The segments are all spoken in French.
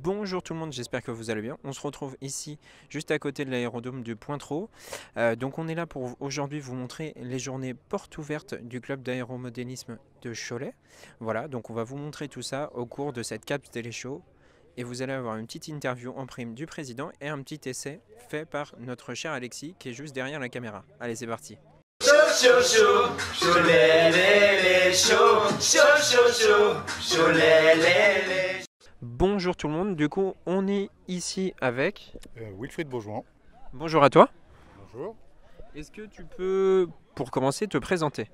Bonjour tout le monde, j'espère que vous allez bien. On se retrouve ici, juste à côté de l'aérodrome de Pointreau. Donc on est là pour aujourd'hui vous montrer les journées portes ouvertes du club d'aéromodélisme de Cholet. Voilà, donc on va vous montrer tout ça au cours de cette Cap Télé Show. Et vous allez avoir une petite interview en prime du président et un petit essai fait par notre cher Alexis qui est juste derrière la caméra. Allez, c'est parti. Chaud, chaud, chaud, chaud, les, chaud, chaud, chaud, chaud, chaud, les. Bonjour tout le monde, du coup on est ici avec... Wilfried Beaujoin. Bonjour à toi. Bonjour. Est-ce que tu peux, pour commencer, te présenter?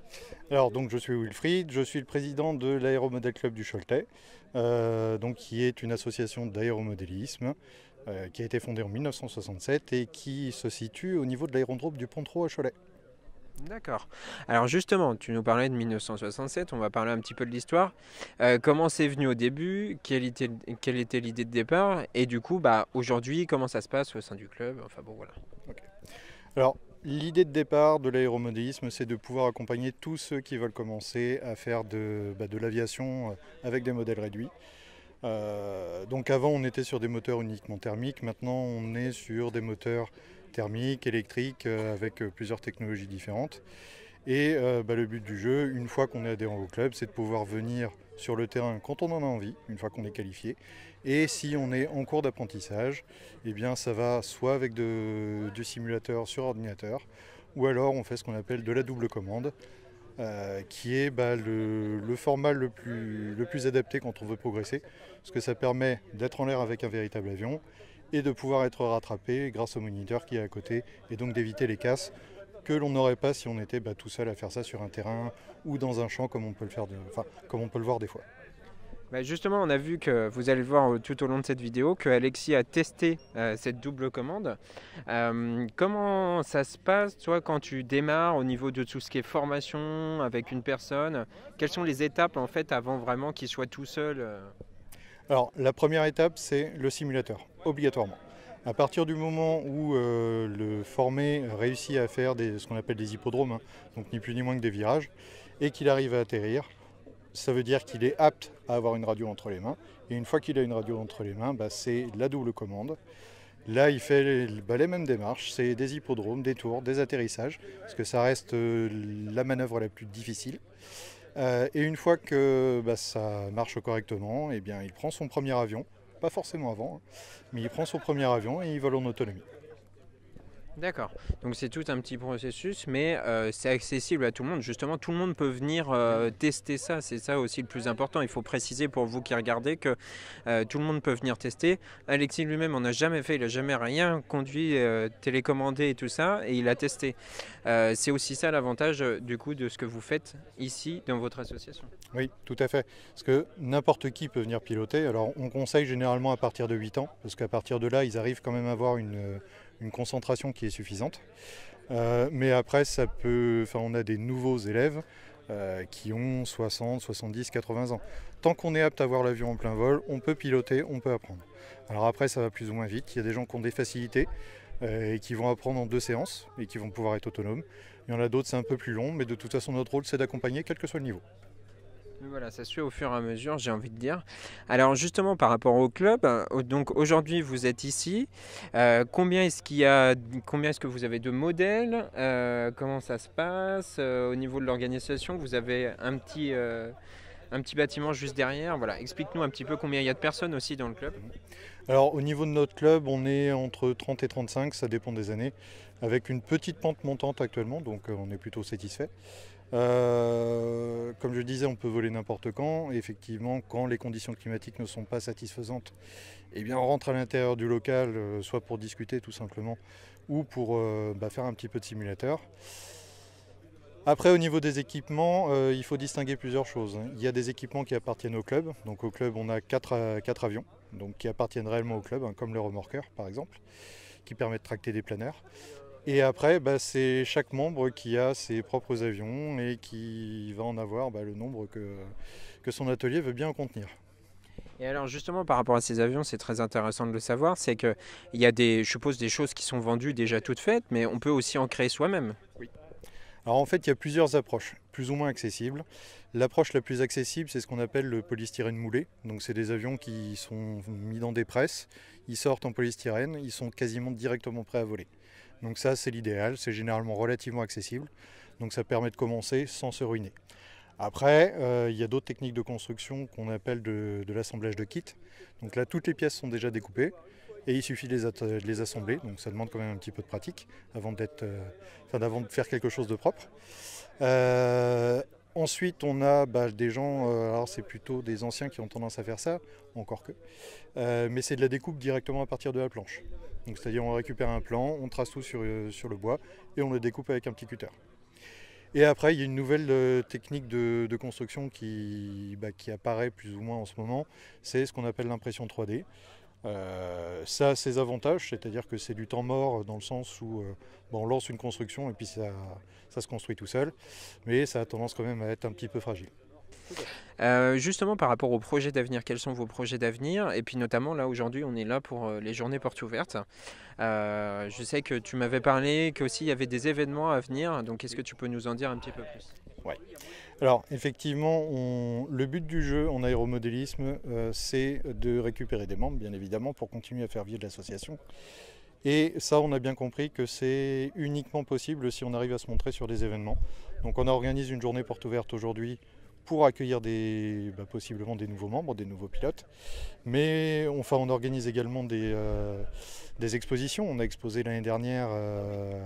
Alors donc je suis Wilfried, je suis le président de l'Aéromodel Club du Choletais, donc qui est une association d'aéromodélisme qui a été fondée en 1967 et qui se situe au niveau de l'aérodrome du Pontreau à Cholet. D'accord. Alors justement, tu nous parlais de 1967, on va parler un petit peu de l'histoire. Comment c'est venu au début? Quelle était l'idée de départ? Et du coup, aujourd'hui, comment ça se passe au sein du club? Enfin bon, voilà. Okay. Alors l'idée de départ de l'aéromodélisme, c'est de pouvoir accompagner tous ceux qui veulent commencer à faire de l'aviation avec des modèles réduits. Donc avant, on était sur des moteurs uniquement thermiques, maintenant on est sur des moteurs thermique, électrique, avec plusieurs technologies différentes. Et le but du jeu, une fois qu'on est adhérent au club, c'est de pouvoir venir sur le terrain quand on en a envie, une fois qu'on est qualifié. Et si on est en cours d'apprentissage, eh bien ça va soit avec du simulateur sur ordinateur, ou alors on fait ce qu'on appelle de la double commande, qui est le format le plus adapté quand on veut progresser, parce que ça permet d'être en l'air avec un véritable avion, et de pouvoir être rattrapé grâce au moniteur qui est à côté et donc d'éviter les casses que l'on n'aurait pas si on était tout seul à faire ça sur un terrain ou dans un champ comme on peut le voir des fois. Justement, on a vu que vous allez le voir tout au long de cette vidéo que Alexis a testé cette double commande. Comment ça se passe, toi, quand tu démarres au niveau de tout ce qui est formation avec une personne? Quelles sont les étapes en fait avant vraiment qu'il soit tout seul? Alors la première étape, c'est le simulateur, obligatoirement. À partir du moment où le formé réussit à faire ce qu'on appelle des hippodromes, donc ni plus ni moins que des virages, et qu'il arrive à atterrir, ça veut dire qu'il est apte à avoir une radio entre les mains. Et une fois qu'il a une radio entre les mains, c'est la double commande. Là, il fait les mêmes démarches, c'est des hippodromes, des tours, des atterrissages, parce que ça reste la manœuvre la plus difficile. Et une fois que ça marche correctement, eh bien, il prend son premier avion, pas forcément avant, mais il prend son premier avion et il vole en autonomie. D'accord, donc c'est tout un petit processus, mais c'est accessible à tout le monde. Justement, tout le monde peut venir tester ça, c'est ça aussi le plus important. Il faut préciser pour vous qui regardez que tout le monde peut venir tester. Alexis lui-même en a jamais fait, il n'a jamais rien conduit, télécommandé et tout ça, et il a testé. C'est aussi ça l'avantage du coup de ce que vous faites ici dans votre association. Oui, tout à fait, parce que n'importe qui peut venir piloter. Alors on conseille généralement à partir de 8 ans, parce qu'à partir de là, ils arrivent quand même à avoir une concentration qui est suffisante. Mais après, on a des nouveaux élèves qui ont 60, 70, 80 ans. Tant qu'on est apte à voir l'avion en plein vol, on peut piloter, on peut apprendre. Alors après, ça va plus ou moins vite. Il y a des gens qui ont des facilités et qui vont apprendre en 2 séances et qui vont pouvoir être autonomes. Il y en a d'autres, c'est un peu plus long, mais de toute façon, notre rôle, c'est d'accompagner quel que soit le niveau. Voilà, ça se fait au fur et à mesure, j'ai envie de dire. Alors justement, par rapport au club, donc aujourd'hui vous êtes ici. Combien est-ce que vous avez de modèles? Comment ça se passe? Au niveau de l'organisation, vous avez un petit bâtiment juste derrière. Voilà, explique-nous un petit peu combien il y a de personnes aussi dans le club. Alors au niveau de notre club, on est entre 30 et 35, ça dépend des années, avec une petite pente montante actuellement, donc on est plutôt satisfait. Comme je disais, on peut voler n'importe quand. Et effectivement, quand les conditions climatiques ne sont pas satisfaisantes, eh bien, on rentre à l'intérieur du local, soit pour discuter tout simplement, ou pour faire un petit peu de simulateur. Après, au niveau des équipements, il faut distinguer plusieurs choses. Il y a des équipements qui appartiennent au club. Donc au club, on a 4 avions donc, qui appartiennent réellement au club, comme le remorqueur par exemple, qui permet de tracter des planeurs. Et après, c'est chaque membre qui a ses propres avions et qui va en avoir le nombre que son atelier veut bien en contenir. Et alors justement par rapport à ces avions, c'est très intéressant de le savoir, c'est qu'il y a je suppose des choses qui sont vendues déjà toutes faites, mais on peut aussi en créer soi-même. Oui. Alors en fait, il y a plusieurs approches, plus ou moins accessibles. L'approche la plus accessible, c'est ce qu'on appelle le polystyrène moulé. Donc c'est des avions qui sont mis dans des presses, ils sortent en polystyrène, ils sont quasiment directement prêts à voler. Donc ça, c'est l'idéal, c'est généralement relativement accessible. Donc ça permet de commencer sans se ruiner. Après, il y a d'autres techniques de construction qu'on appelle de l'assemblage de kit. Donc là, toutes les pièces sont déjà découpées et il suffit de les assembler. Donc ça demande quand même un petit peu de pratique avant de faire quelque chose de propre. Ensuite, on a des gens, alors c'est plutôt des anciens qui ont tendance à faire ça, encore que, mais c'est de la découpe directement à partir de la planche. Donc c'est-à-dire on récupère un plan, on trace tout sur le bois et on le découpe avec un petit cutter. Et après, il y a une nouvelle technique de construction qui apparaît plus ou moins en ce moment, c'est ce qu'on appelle l'impression 3D. Ça a ses avantages, c'est-à-dire que c'est du temps mort dans le sens où on lance une construction et puis ça se construit tout seul, mais ça a tendance quand même à être un petit peu fragile. Justement par rapport aux projets d'avenir, quels sont vos projets d'avenir? Et puis notamment là aujourd'hui on est là pour les journées portes ouvertes. Je sais que tu m'avais parlé qu'aussi il y avait des événements à venir, donc est-ce que tu peux nous en dire un petit peu plus? Ouais. Alors effectivement, le but du jeu en aéromodélisme, c'est de récupérer des membres, bien évidemment, pour continuer à faire vivre l'association. Et ça, on a bien compris que c'est uniquement possible si on arrive à se montrer sur des événements. Donc on organise une journée porte ouverte aujourd'hui pour accueillir possiblement des nouveaux membres, des nouveaux pilotes. Mais on organise également des expositions. On a exposé l'année dernière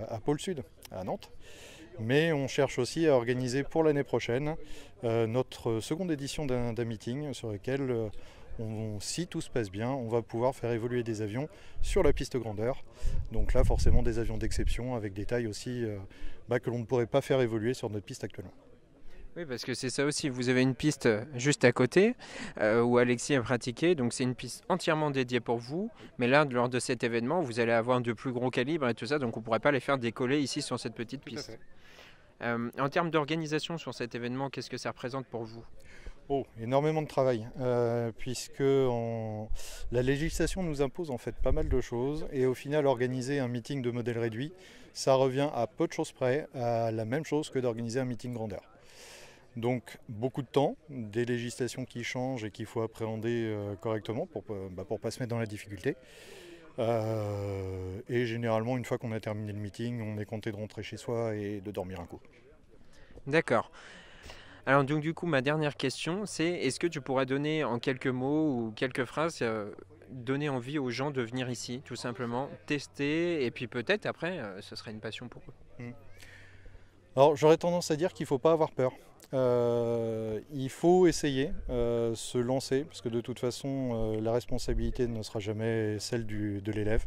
à Pôle Sud, à Nantes. Mais on cherche aussi à organiser pour l'année prochaine notre seconde édition d'un meeting sur lequel, si tout se passe bien, on va pouvoir faire évoluer des avions sur la piste grandeur. Donc là, forcément, des avions d'exception avec des tailles aussi que l'on ne pourrait pas faire évoluer sur notre piste actuellement. Oui, parce que c'est ça aussi, vous avez une piste juste à côté où Alexis a pratiqué, donc c'est une piste entièrement dédiée pour vous, mais là, lors de cet événement, vous allez avoir de plus gros calibres et tout ça, donc on ne pourrait pas les faire décoller ici sur cette petite piste. En termes d'organisation sur cet événement, qu'est-ce que ça représente pour vous? Énormément de travail, puisque la législation nous impose en fait pas mal de choses, et au final organiser un meeting de modèle réduit, ça revient à peu de choses près à la même chose que d'organiser un meeting grandeur. Donc beaucoup de temps, des législations qui changent et qu'il faut appréhender correctement pour pas se mettre dans la difficulté. Et généralement, une fois qu'on a terminé le meeting, on est content de rentrer chez soi et de dormir un coup. D'accord. Alors donc du coup, ma dernière question, c'est est-ce que tu pourrais donner en quelques mots ou quelques phrases, donner envie aux gens de venir ici, tout simplement, tester, et puis peut-être après, ce serait une passion pour eux. Alors j'aurais tendance à dire qu'il ne faut pas avoir peur. Il faut essayer, se lancer, parce que de toute façon la responsabilité ne sera jamais celle de l'élève.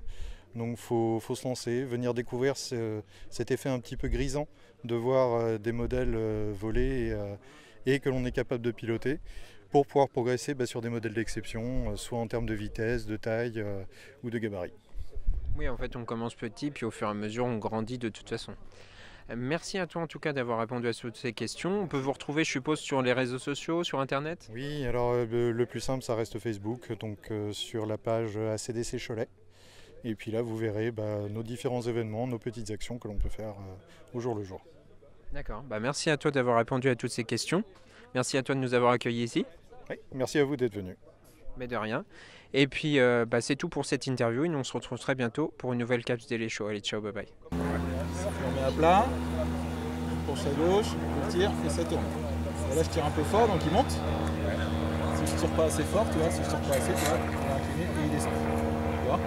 Donc il faut se lancer, venir découvrir cet effet un petit peu grisant de voir des modèles voler et que l'on est capable de piloter pour pouvoir progresser sur des modèles d'exception, soit en termes de vitesse, de taille ou de gabarit. Oui, en fait on commence petit, puis au fur et à mesure on grandit de toute façon. Merci à toi en tout cas d'avoir répondu à toutes ces questions. On peut vous retrouver, je suppose, sur les réseaux sociaux, sur Internet? Oui, alors le plus simple, ça reste Facebook, donc sur la page ACDC Cholet. Et puis là, vous verrez nos différents événements, nos petites actions que l'on peut faire au jour le jour. D'accord. Merci à toi d'avoir répondu à toutes ces questions. Merci à toi de nous avoir accueillis ici. Oui, merci à vous d'être venu. Mais de rien. Et puis, c'est tout pour cette interview. Et nous, on se retrouve très bientôt pour une nouvelle Caps Daily Show. Allez, ciao, bye bye. On met à plat, penche à gauche, je tire et ça tourne. Et là je tire un peu fort donc il monte. Si je tire pas assez fort, tu vois, si je tire pas assez, tu vois, il va incliner et il descend. Tu vois ?